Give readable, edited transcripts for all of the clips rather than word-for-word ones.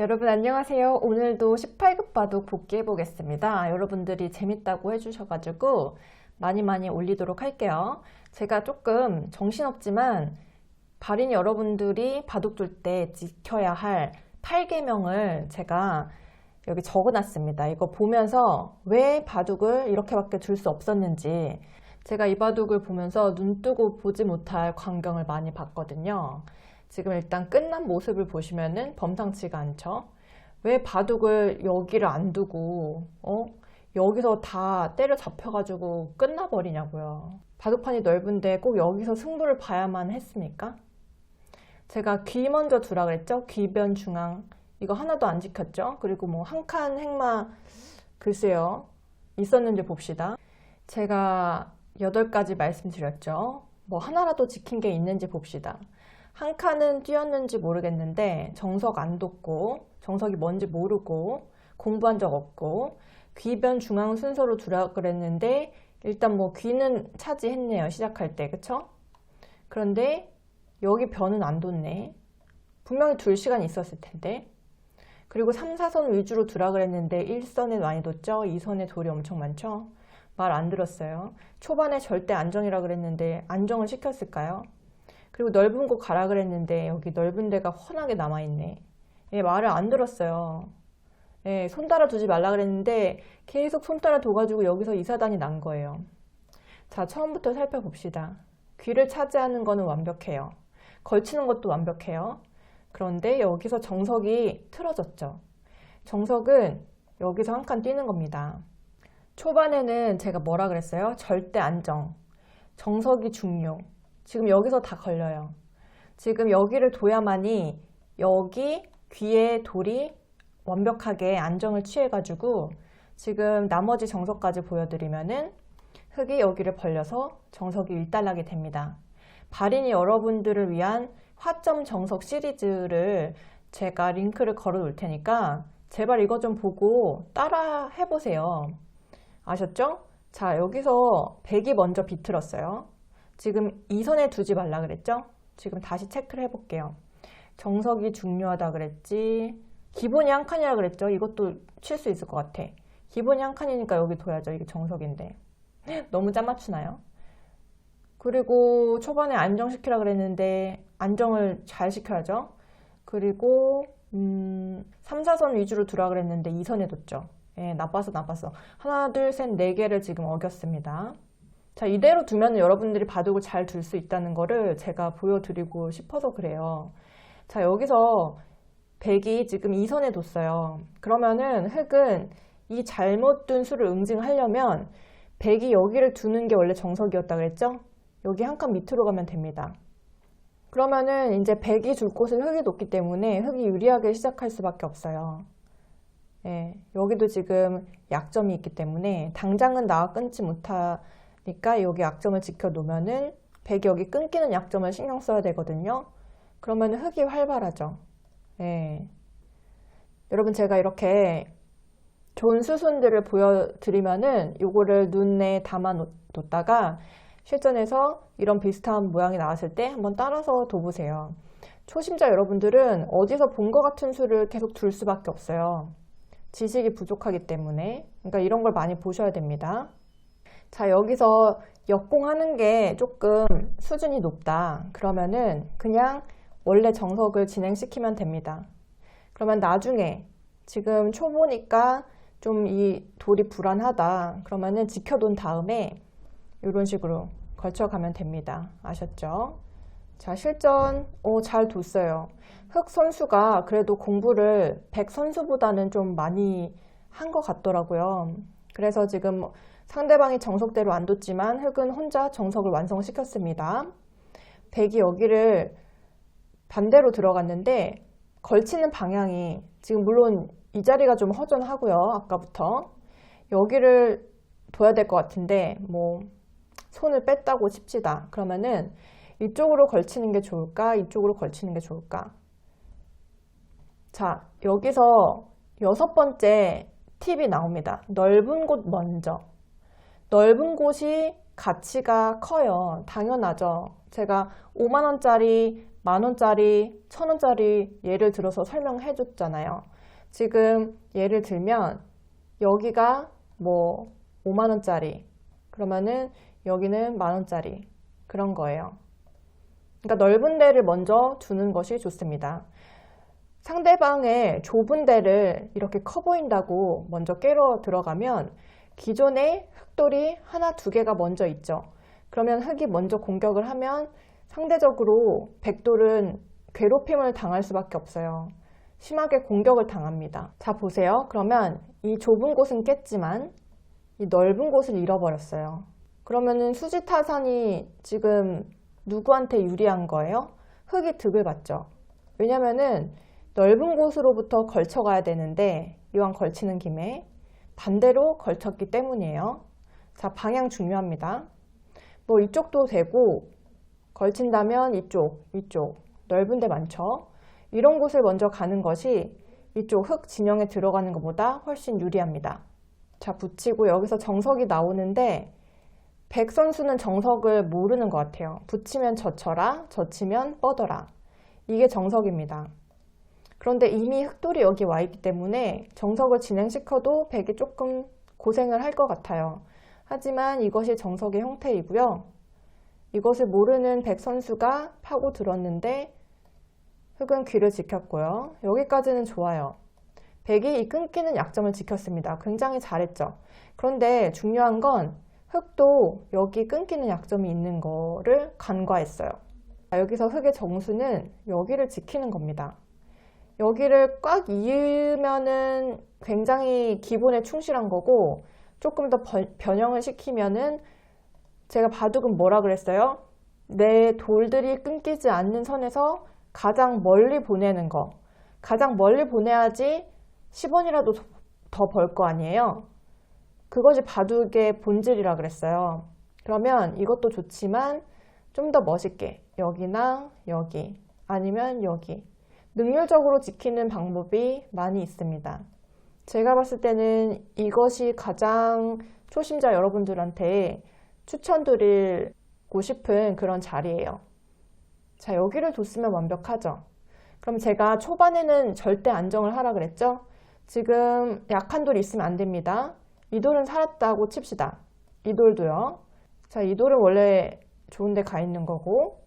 여러분 안녕하세요. 오늘도 18급 바둑 복귀해 보겠습니다. 여러분들이 재밌다고 해주셔가지고 많이 올리도록 할게요. 제가 조금 정신없지만 발인 여러분들이 바둑 둘 때 지켜야 할 8계명을 제가 여기 적어놨습니다. 이거 보면서 왜 바둑을 이렇게밖에 둘 수 없었는지 제가 이 바둑을 보면서 눈 뜨고 보지 못할 광경을 많이 봤거든요. 지금 일단 끝난 모습을 보시면은 범상치가 않죠. 왜 바둑을 여기를 안 두고 여기서 다 때려잡혀가지고 끝나버리냐고요. 바둑판이 넓은데 꼭 여기서 승부를 봐야만 했습니까? 제가 귀 먼저 두라 그랬죠. 귀변 중앙 이거 하나도 안 지켰죠. 그리고 뭐 한 칸 행마 글쎄요 있었는지 봅시다. 제가 8가지 말씀드렸죠. 뭐 하나라도 지킨 게 있는지 봅시다. 한 칸은 뛰었는지 모르겠는데 정석 안 뒀고 정석이 뭔지 모르고 공부한 적 없고 귀변 중앙 순서로 두라 그랬는데 일단 뭐 귀는 차지했네요. 시작할 때 그쵸? 그런데 여기 변은 안 뒀네. 분명히 둘 시간이 있었을 텐데. 그리고 3, 4선 위주로 두라 그랬는데 1선에 많이 뒀죠? 2선에 돌이 엄청 많죠? 말 안 들었어요. 초반에 절대 안정이라 그랬는데 안정을 시켰을까요? 그리고 넓은 곳 가라 그랬는데 여기 넓은 데가 훤하게 남아있네. 예, 말을 안 들었어요. 예, 손 따라 두지 말라 그랬는데 계속 손 따라 둬가지고 여기서 이사단이 난 거예요. 자, 처음부터 살펴봅시다. 귀를 차지하는 거는 완벽해요. 걸치는 것도 완벽해요. 그런데 여기서 정석이 틀어졌죠. 정석은 여기서 한 칸 뛰는 겁니다. 초반에는 제가 뭐라 그랬어요? 절대 안정. 정석이 중요. 지금 여기서 다 걸려요. 지금 여기를 둬야만이 여기 귀에 돌이 완벽하게 안정을 취해가지고 지금 나머지 정석까지 보여드리면은 흙이 여기를 벌려서 정석이 일단락이 됩니다. 발인이 여러분들을 위한 화점 정석 시리즈를 제가 링크를 걸어 놓을 테니까 제발 이거 좀 보고 따라 해보세요. 아셨죠? 자, 여기서 백이 먼저 비틀었어요. 지금 2선에 두지 말라 그랬죠? 지금 다시 체크를 해볼게요. 정석이 중요하다 그랬지. 기본이 한 칸이라 그랬죠? 이것도 칠 수 있을 것 같아. 기본이 한 칸이니까 여기 둬야죠. 이게 정석인데. 너무 짠 맞추나요? 그리고 초반에 안정시키라 그랬는데 안정을 잘 시켜야죠. 그리고 3, 4선 위주로 두라 그랬는데 2선에 뒀죠. 예, 나빴어. 하나, 둘, 셋, 4개를 지금 어겼습니다. 자, 이대로 두면 여러분들이 바둑을 잘 둘 수 있다는 거를 제가 보여드리고 싶어서 그래요. 자, 여기서 백이 지금 2선에 뒀어요. 그러면은 흙은 이 잘못 둔 수를 응징하려면 백이 여기를 두는 게 원래 정석이었다 그랬죠? 여기 한 칸 밑으로 가면 됩니다. 그러면은 이제 백이 둘 곳을 흙이 놓기 때문에 흙이 유리하게 시작할 수밖에 없어요. 예, 여기도 지금 약점이 있기 때문에 당장은 나와 끊지 못하니까 여기 약점을 지켜 놓으면은 백이 여기 끊기는 약점을 신경 써야 되거든요. 그러면 흙이 활발하죠. 예. 여러분 제가 이렇게 좋은 수순들을 보여드리면은 요거를 눈에 담아 뒀다가 실전에서 이런 비슷한 모양이 나왔을 때 한번 따라서 둬보세요. 초심자 여러분들은 어디서 본 것 같은 수를 계속 둘 수밖에 없어요. 지식이 부족하기 때문에. 그러니까 이런 걸 많이 보셔야 됩니다. 자, 여기서 역공하는 게 조금 수준이 높다. 그러면은 그냥 원래 정석을 진행시키면 됩니다. 그러면 나중에 지금 초보니까 좀 이 돌이 불안하다. 그러면은 지켜둔 다음에 이런 식으로 걸쳐가면 됩니다. 아셨죠? 자, 실전 잘 뒀어요. 흙 선수가 그래도 공부를 백 선수보다는 좀 많이 한 것 같더라고요. 그래서 지금 상대방이 정석대로 안 뒀지만 흙은 혼자 정석을 완성시켰습니다. 백이 여기를 반대로 들어갔는데 걸치는 방향이 지금 물론 이 자리가 좀 허전하고요. 아까부터 여기를 둬야 될 것 같은데 뭐 손을 뺐다고 칩시다. 그러면은 이쪽으로 걸치는 게 좋을까? 이쪽으로 걸치는 게 좋을까? 자, 여기서 6번째 팁이 나옵니다. 넓은 곳 먼저. 넓은 곳이 가치가 커요. 당연하죠. 제가 5만원짜리 10,000원짜리, 1,000원짜리 예를 들어서 설명해 줬잖아요. 지금 예를 들면 여기가 뭐 5만원짜리, 그러면은 여기는 만원짜리, 그런 거예요. 그러니까 넓은 데를 먼저 두는 것이 좋습니다. 상대방의 좁은 데를 이렇게 커 보인다고 먼저 깨러 들어가면 기존에 흑돌이 하나, 두 개가 먼저 있죠. 그러면 흑이 먼저 공격을 하면 상대적으로 백돌은 괴롭힘을 당할 수밖에 없어요. 심하게 공격을 당합니다. 자, 보세요. 그러면 이 좁은 곳은 깼지만 이 넓은 곳을 잃어버렸어요. 그러면은 수지타산이 지금 누구한테 유리한 거예요? 흑이 득을 받죠. 왜냐면은 넓은 곳으로부터 걸쳐가야 되는데 이왕 걸치는 김에 반대로 걸쳤기 때문이에요. 자, 방향 중요합니다. 뭐 이쪽도 되고 걸친다면 이쪽, 이쪽 넓은 데 많죠. 이런 곳을 먼저 가는 것이 이쪽 흑 진영에 들어가는 것보다 훨씬 유리합니다. 자, 붙이고 여기서 정석이 나오는데 백 선수는 정석을 모르는 것 같아요. 붙이면 젖혀라, 젖히면 뻗어라. 이게 정석입니다. 그런데 이미 흑돌이 여기 와 있기 때문에 정석을 진행시켜도 백이 조금 고생을 할 것 같아요. 하지만 이것이 정석의 형태이고요. 이것을 모르는 백 선수가 파고 들었는데 흑은 귀를 지켰고요. 여기까지는 좋아요. 백이 이 끊기는 약점을 지켰습니다. 굉장히 잘했죠. 그런데 중요한 건 흑도 여기 끊기는 약점이 있는 거를 간과했어요. 여기서 흑의 정수는 여기를 지키는 겁니다. 여기를 꽉 이으면은 굉장히 기본에 충실한 거고 조금 더 변형을 시키면은 제가 바둑은 뭐라 그랬어요? 내 돌들이 끊기지 않는 선에서 가장 멀리 보내는 거. 가장 멀리 보내야지 10원이라도 더 벌 거 아니에요? 그것이 바둑의 본질이라 그랬어요. 그러면 이것도 좋지만 좀 더 멋있게 여기나 여기 아니면 여기 능률적으로 지키는 방법이 많이 있습니다. 제가 봤을 때는 이것이 가장 초심자 여러분들한테 추천드리고 싶은 그런 자리예요. 자, 여기를 뒀으면 완벽하죠. 그럼 제가 초반에는 절대 안정을 하라 그랬죠? 지금 약한 돌이 있으면 안 됩니다. 이 돌은 살았다고 칩시다. 이 돌도요. 자, 이 돌은 원래 좋은 데 가 있는 거고,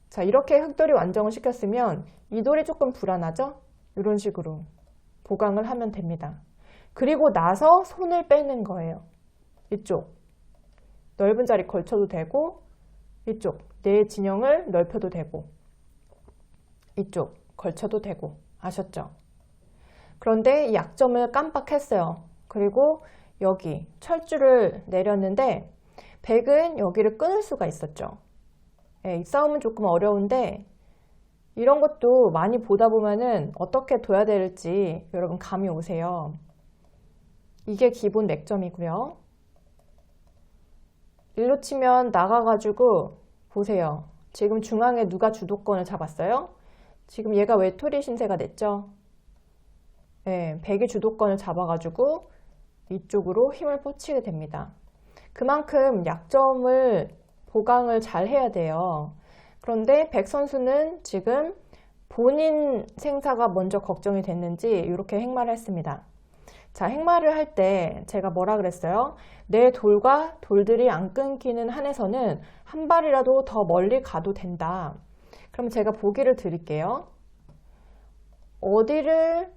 자, 이렇게 흑돌이 완정을 시켰으면 이 돌이 조금 불안하죠? 이런 식으로 보강을 하면 됩니다. 그리고 나서 손을 빼는 거예요. 이쪽 넓은 자리 걸쳐도 되고, 이쪽 내 진영을 넓혀도 되고, 이쪽 걸쳐도 되고. 아셨죠? 그런데 이 약점을 깜빡했어요. 그리고 여기 철줄을 내렸는데 백은 여기를 끊을 수가 있었죠. 이 싸움은 조금 어려운데 이런 것도 많이 보다 보면은 어떻게 둬야 될지 여러분 감이 오세요. 이게 기본 맥점이고요. 일로 치면 나가가지고 보세요. 지금 중앙에 누가 주도권을 잡았어요? 지금 얘가 외톨이 신세가 됐죠? 네, 백이 주도권을 잡아가지고 이쪽으로 힘을 뻗치게 됩니다. 그만큼 약점을 보강을 잘 해야 돼요. 그런데 백 선수는 지금 본인 생사가 먼저 걱정이 됐는지 이렇게 행마를 했습니다. 자, 행마를 할 때 제가 뭐라 그랬어요? 내 돌과 돌들이 안 끊기는 한에서는 한 발이라도 더 멀리 가도 된다. 그럼 제가 보기를 드릴게요. 어디를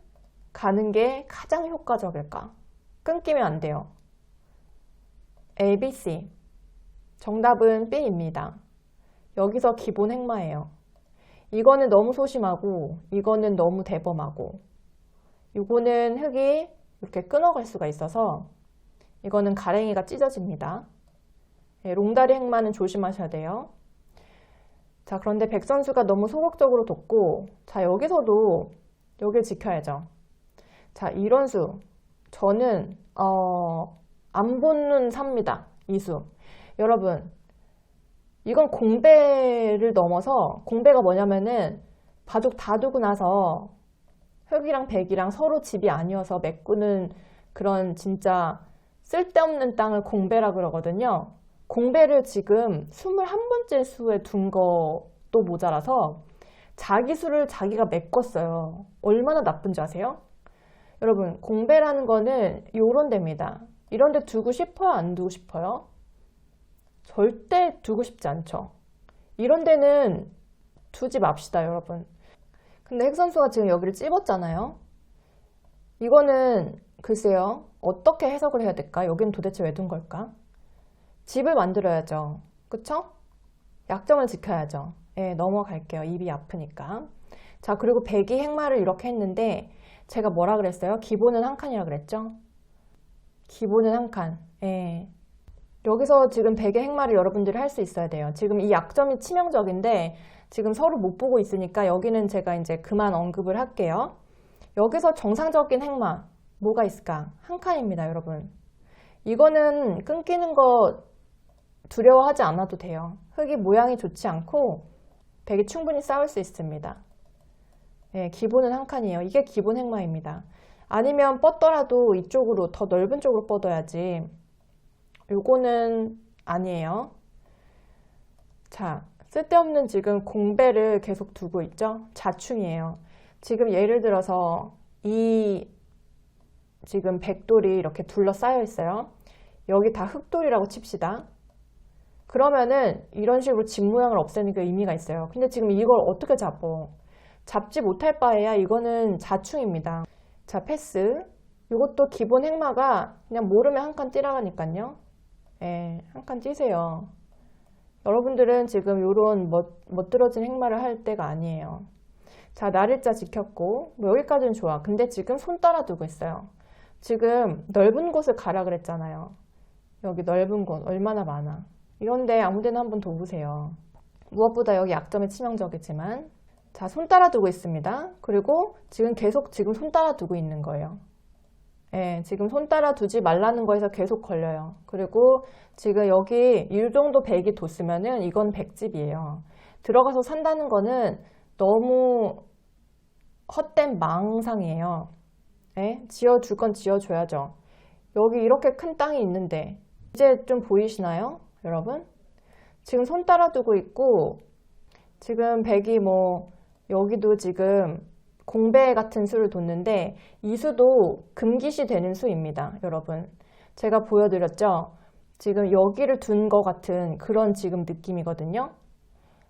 가는 게 가장 효과적일까? 끊기면 안 돼요. A, B, C. 정답은 B입니다. 여기서 기본 행마예요. 이거는 너무 소심하고 이거는 너무 대범하고 이거는 흙이 이렇게 끊어갈 수가 있어서 이거는 가랭이가 찢어집니다. 롱다리 행마는 조심하셔야 돼요. 자, 그런데 백 선수가 너무 소극적으로 뒀고, 자, 여기서도 여길 지켜야죠. 자, 이런수 저는 안 보는 삽니다. 이수. 여러분, 이건 공배를 넘어서, 공배가 뭐냐면은 바둑 다 두고 나서 흑이랑 백이랑 서로 집이 아니어서 메꾸는 그런 진짜 쓸데없는 땅을 공배라 그러거든요. 공배를 지금 21번째 수에 둔 것도 모자라서 자기 수를 자기가 메꿨어요. 얼마나 나쁜지 아세요? 여러분, 공배라는 거는 요런 데입니다. 이런 데 두고 싶어요? 안 두고 싶어요? 절대 두고 싶지 않죠. 이런 데는 두지 맙시다, 여러분. 근데 핵선수가 지금 여기를 찝었잖아요. 이거는 글쎄요. 어떻게 해석을 해야 될까? 여기는 도대체 왜 둔 걸까? 집을 만들어야죠. 그쵸? 약점을 지켜야죠. 예, 넘어갈게요. 입이 아프니까. 자, 그리고 백이 행마를 이렇게 했는데 제가 뭐라 그랬어요? 기본은 한 칸이라 그랬죠? 기본은 한 칸. 예. 여기서 지금 백의 행마를 여러분들이 할 수 있어야 돼요. 지금 이 약점이 치명적인데 지금 서로 못 보고 있으니까 여기는 제가 이제 그만 언급을 할게요. 여기서 정상적인 행마 뭐가 있을까? 한 칸입니다, 여러분. 이거는 끊기는 거 두려워하지 않아도 돼요. 흙이 모양이 좋지 않고 백이 충분히 싸울 수 있습니다. 예, 기본은 한 칸이에요. 이게 기본 행마입니다. 아니면 뻗더라도 이쪽으로 더 넓은 쪽으로 뻗어야지. 요거는 아니에요. 자, 쓸데없는 지금 공배를 계속 두고 있죠. 자충이에요. 지금 예를 들어서 이 지금 백돌이 이렇게 둘러싸여 있어요. 여기 다 흙돌이라고 칩시다. 그러면은 이런 식으로 집 모양을 없애는 게 의미가 있어요. 근데 지금 이걸 어떻게 잡어? 잡지 못할 바에야 이거는 자충입니다. 자, 패스. 이것도 기본 행마가 그냥 모르면 한 칸 찌라가니까요. 예, 한 칸 찌세요. 여러분들은 지금 이런 멋들어진 행마를 할 때가 아니에요. 자, 날일자 지켰고 뭐 여기까지는 좋아. 근데 지금 손 따라 두고 있어요. 지금 넓은 곳을 가라 그랬잖아요. 여기 넓은 곳 얼마나 많아. 이런데 아무데나 한번 둬보세요. 무엇보다 여기 약점이 치명적이지만 자, 손 따라 두고 있습니다. 그리고 지금 계속 지금 손 따라 두고 있는 거예요. 예, 지금 손 따라 두지 말라는 거에서 계속 걸려요. 그리고 지금 여기 이 정도 백이 뒀으면은 이건 백집이에요. 들어가서 산다는 거는 너무 헛된 망상이에요. 예? 지어줄 건 지어줘야죠. 여기 이렇게 큰 땅이 있는데 이제 좀 보이시나요? 여러분? 지금 손 따라 두고 있고 지금 백이 뭐 여기도 지금 공배 같은 수를 뒀는데 이 수도 금기시 되는 수입니다. 여러분. 제가 보여드렸죠? 지금 여기를 둔 것 같은 그런 지금 느낌이거든요.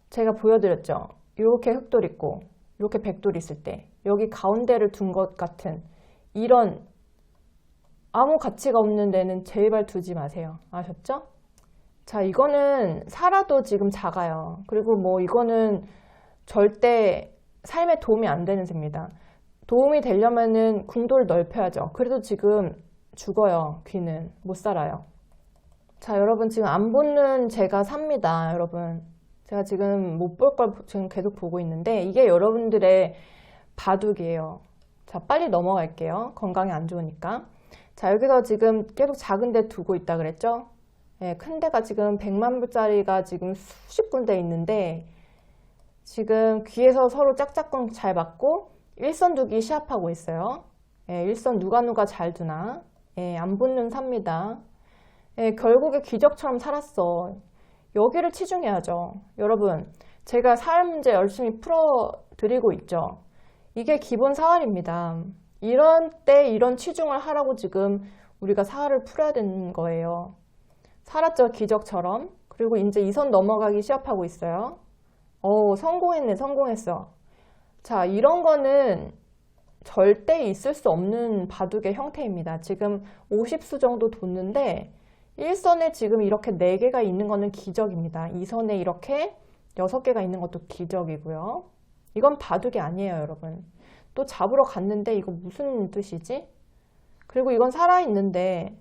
제가 보여드렸죠? 이렇게 흑돌 있고 이렇게 백돌 있을 때 여기 가운데를 둔 것 같은 이런 아무 가치가 없는 데는 제발 두지 마세요. 아셨죠? 자, 이거는 살아도 지금 작아요. 그리고 뭐 이거는 절대 삶에 도움이 안 되는 새입니다. 도움이 되려면은 궁도를 넓혀야죠. 그래도 지금 죽어요. 귀는 못 살아요. 자, 여러분 지금 안 보는 제가 삽니다. 여러분 제가 지금 못 볼 걸 지금 계속 보고 있는데 이게 여러분들의 바둑이에요. 자, 빨리 넘어갈게요. 건강에 안 좋으니까. 자, 여기서 지금 계속 작은 데 두고 있다 그랬죠? 예, 큰 데가 지금 100만 불짜리가 지금 수십 군데 있는데 지금 귀에서 서로 짝짝꿍 잘 맞고 일선 두기 시합하고 있어요. 예, 일선 누가 잘 두나. 예, 안 붙는 삽니다. 예, 결국에 기적처럼 살았어. 여기를 치중해야죠. 여러분, 제가 사활 문제 열심히 풀어드리고 있죠. 이게 기본 사활입니다. 이런 때 이런 치중을 하라고 지금 우리가 사활을 풀어야 되는 거예요. 살았죠, 기적처럼. 그리고 이제 2선 넘어가기 시합하고 있어요. 성공했네, 성공했어. 자, 이런 거는 절대 있을 수 없는 바둑의 형태입니다. 지금 50수 정도 뒀는데 1선에 지금 이렇게 4개가 있는 거는 기적입니다. 2선에 이렇게 6개가 있는 것도 기적이고요. 이건 바둑이 아니에요, 여러분. 또 잡으러 갔는데 이거 무슨 뜻이지? 그리고 이건 살아있는데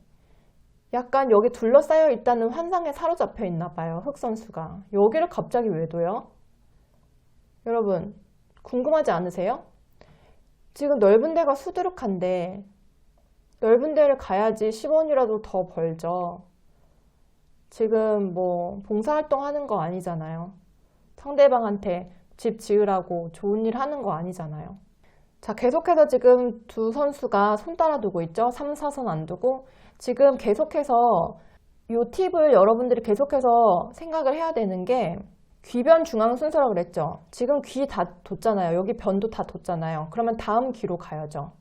약간 여기 둘러싸여 있다는 환상에 사로잡혀 있나 봐요. 흑선수가. 여기를 갑자기 왜 둬요? 여러분 궁금하지 않으세요? 지금 넓은 데가 수두룩한데 넓은 데를 가야지 10원이라도 더 벌죠. 지금 뭐 봉사활동 하는 거 아니잖아요. 상대방한테 집 지으라고 좋은 일 하는 거 아니잖아요. 자, 계속해서 지금 두 선수가 손 따라 두고 있죠. 3, 4선 안 두고 지금 계속해서 이 팁을 여러분들이 계속해서 생각을 해야 되는 게 귀변 중앙 순서라고 그랬죠. 지금 귀 다 뒀잖아요. 여기 변도 다 뒀잖아요. 그러면 다음 귀로 가야죠.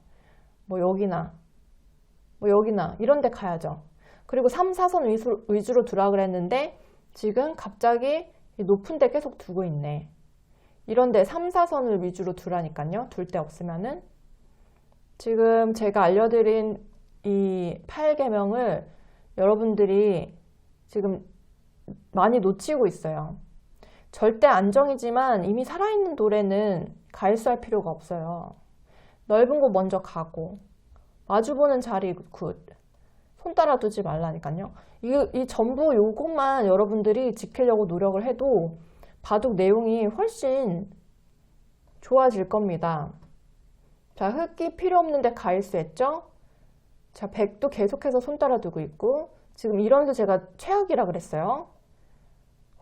뭐 여기나 이런 데 가야죠. 그리고 3, 4선 위주로 두라 그랬는데 지금 갑자기 높은 데 계속 두고 있네. 이런 데 3, 4선을 위주로 두라니까요. 둘 데 없으면은. 지금 제가 알려드린 이 8계명을 여러분들이 지금 많이 놓치고 있어요. 절대 안정이지만 이미 살아있는 돌에는 가일수할 필요가 없어요. 넓은 곳 먼저 가고 마주보는 자리 굿. 손 따라 두지 말라니까요. 이 전부 요것만 여러분들이 지키려고 노력을 해도 바둑 내용이 훨씬 좋아질 겁니다. 자, 흙이 필요 없는데 가일수 했죠? 자, 백도 계속해서 손 따라 두고 있고 지금 이런 수 제가 최악이라 그랬어요.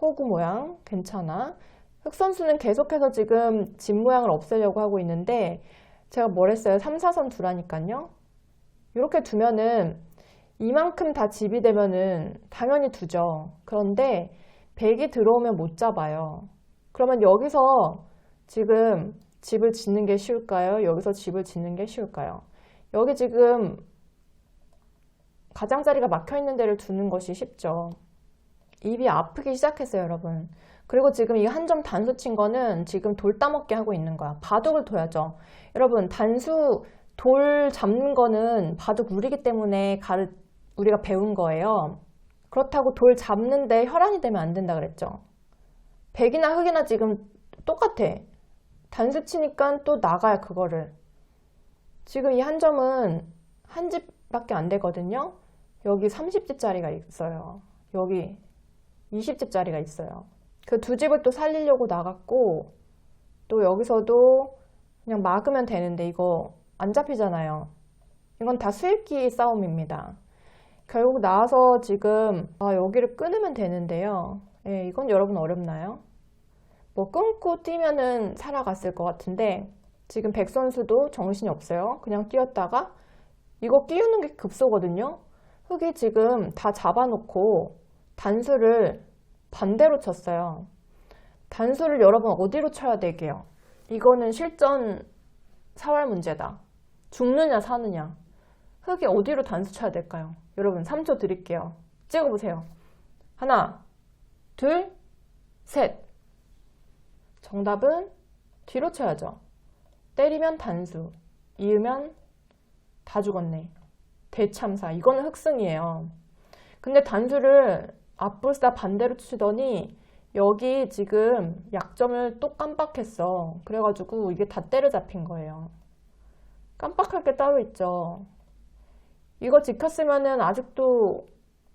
호구 모양 괜찮아. 흑 선수는 계속해서 지금 집 모양을 없애려고 하고 있는데 제가 뭘 했어요? 3, 4선 두라니까요. 이렇게 두면은 이만큼 다 집이 되면은 당연히 두죠. 그런데 백이 들어오면 못 잡아요. 그러면 여기서 지금 집을 짓는 게 쉬울까요? 여기서 집을 짓는 게 쉬울까요? 여기 지금 가장자리가 막혀 있는 데를 두는 것이 쉽죠. 입이 아프기 시작했어요, 여러분. 그리고 지금 이 한 점 단수 친 거는 지금 돌 따먹게 하고 있는 거야. 바둑을 둬야죠. 여러분, 단수 돌 잡는 거는 바둑 우리기 때문에 우리가 배운 거예요. 그렇다고 돌 잡는데 혈안이 되면 안 된다 그랬죠. 백이나 흑이나 지금 똑같아. 단수 치니까 또 나가야 그거를. 지금 이 한 점은 한 집밖에 안 되거든요. 여기 30집짜리가 있어요. 여기 20집짜리가 있어요. 그 두 집을 또 살리려고 나갔고 또 여기서도 그냥 막으면 되는데 이거 안 잡히잖아요. 이건 다 수입기 싸움입니다. 결국 나와서 지금 여기를 끊으면 되는데요. 예, 이건 여러분 어렵나요? 뭐 끊고 뛰면은 살아갔을 것 같은데 지금 백 선수도 정신이 없어요. 그냥 뛰었다가 이거 끼우는 게 급소거든요. 흑이 지금 다 잡아놓고 단수를 반대로 쳤어요. 단수를 여러분 어디로 쳐야 되게요? 이거는 실전 사활 문제다. 죽느냐 사느냐. 흑이 어디로 단수 쳐야 될까요? 여러분 3초 드릴게요. 찍어보세요. 하나, 둘, 셋. 정답은 뒤로 쳐야죠. 때리면 단수, 이으면 다 죽었네. 대참사. 이거는 흑승이에요. 근데 단수를 앞불사 반대로 치더니 여기 지금 약점을 또 깜빡했어. 그래가지고 이게 다 때려잡힌 거예요. 깜빡할 게 따로 있죠. 이거 지켰으면은 아직도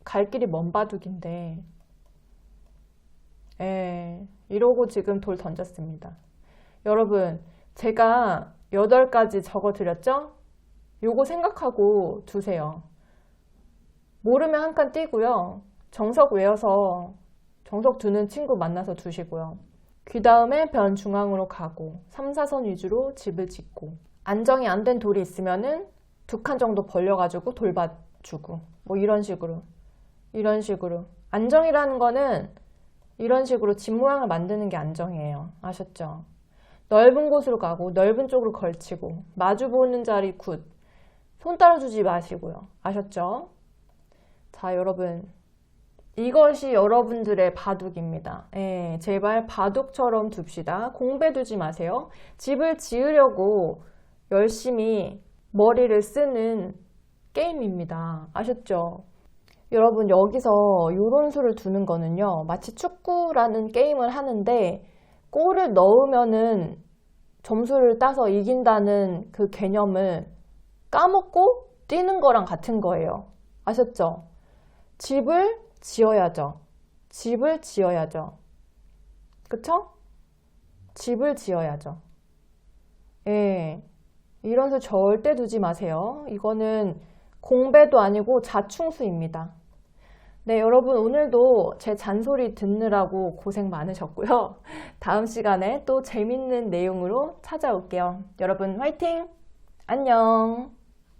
갈 길이 먼 바둑인데 이러고 지금 돌 던졌습니다. 여러분 제가 8가지 적어 드렸죠? 요거 생각하고 두세요. 모르면 한 칸 띄고요. 정석 외워서 정석 두는 친구 만나서 두시고요. 귀 다음에 변 중앙으로 가고 3, 4선 위주로 집을 짓고 안정이 안 된 돌이 있으면은 2칸 정도 벌려가지고 돌밭 주고 뭐 이런 식으로 안정이라는 거는 이런 식으로 집 모양을 만드는 게 안정이에요. 아셨죠? 넓은 곳으로 가고 넓은 쪽으로 걸치고 마주 보는 자리 굿. 손 따라주지 마시고요. 아셨죠? 자, 여러분 이것이 여러분들의 바둑입니다. 제발 바둑처럼 둡시다. 공배 두지 마세요. 집을 지으려고 열심히 머리를 쓰는 게임입니다. 아셨죠? 여러분 여기서 요런 수를 두는 거는요. 마치 축구라는 게임을 하는데 골을 넣으면은 점수를 따서 이긴다는 그 개념을 까먹고 뛰는 거랑 같은 거예요. 아셨죠? 집을 지어야죠. 집을 지어야죠. 그쵸? 집을 지어야죠. 예. 이런 수 절대 두지 마세요. 이거는 공배도 아니고 자충수입니다. 네, 여러분 오늘도 제 잔소리 듣느라고 고생 많으셨고요. 다음 시간에 또 재밌는 내용으로 찾아올게요. 여러분 화이팅! 안녕!